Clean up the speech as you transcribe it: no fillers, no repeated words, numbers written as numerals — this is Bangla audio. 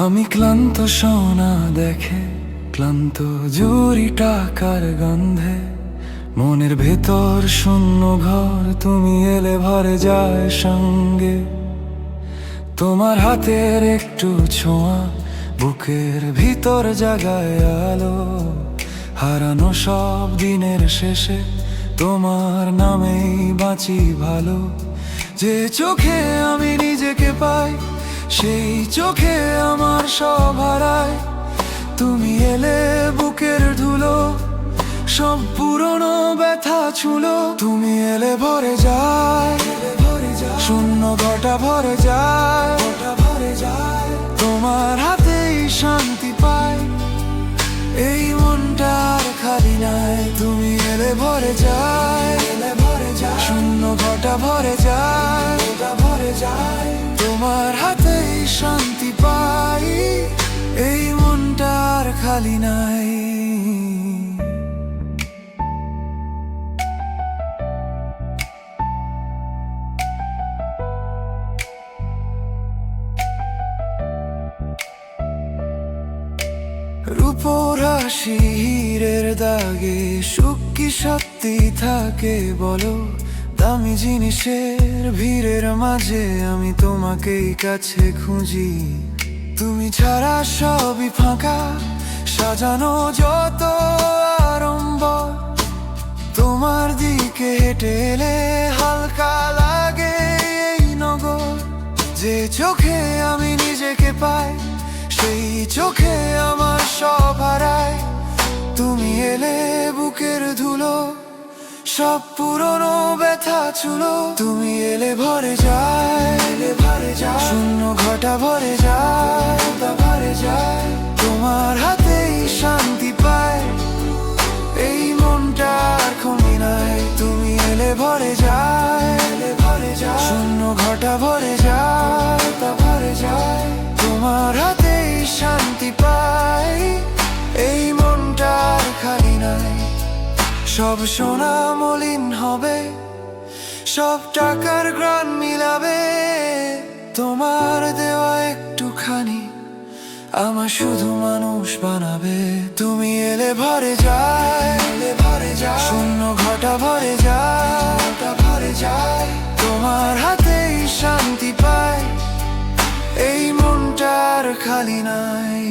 আমি ক্লান্ত সোনা দেখে, ক্লান্ত জুরি টাকার গন্ধে, মনের ভেতর শূন্য ঘর তুমি এলে ভরে যায় সঙ্গে। তোমার হাতের একটু ছোঁয়া বুকের ভিতর জাগায় আলো, হারানো সব দিনের শেষে তোমার নামেই বাঁচি ভালো। যে চোখে আমি নিজেকে পাই, সেই চোখে আমার সব হারায়। তুমি এলে বুকের ধুলো, সব পুরনো ব্যথা ছুলো। তুমি এলে ভরে যায়, শূন্য ঘটা ভরে যায়। তোমার হাতেই শান্তি পায়, এই মনটা আর খালি নাই। তুমি এলে ভরে যায়, শূন্য ঘটা ভরে যায়। তোমার হাতেই শান্তি পাই, এই মনটা আর খালি নাই। রূপোর হাসি হীরের দাগে, সুখ কি সত্যি থাকে বলো? দামি জিনিসের ভিড়ের মাঝে আমি তোমাকেই কাছে খুঁজি। তুমি ছাড়া সবই ফাঁকা, সাজানো যত আড়ম্বর। তোমার দিকে হেঁটে এলে হালকা লাগে এই নগর। যে চোখে আমি নিজেকে পাই, সেই চোখে আমার সব হারায়। তুমি এলে বুকের ধুলো, সব পুরনো ব্যথা ছুলো। তুমি এলে ভরে যায়, শূন্য ঘটা ভরে যায়। তোমার হাতেই শান্তি পায়, এই মনটা আর খনি নাই। তুমি এলে ভরে যায়, শূন্য ঘটা ভরে যায়। তোমার হাতেই শান্তি পাই, এই মনটা আর খালি নাই। সব সোনা মলিন হবে, সব টাকার গ্রান মিলাবে। তোমার দেওয়া একটুখানি আমার শুধু মানুষ বানাবে। তুমি এলে ভরে যায়, শূন্য ঘটা ভরে যায়। তোমার হাতেই শান্তি পায়, এই মনটা আর খালি নাই।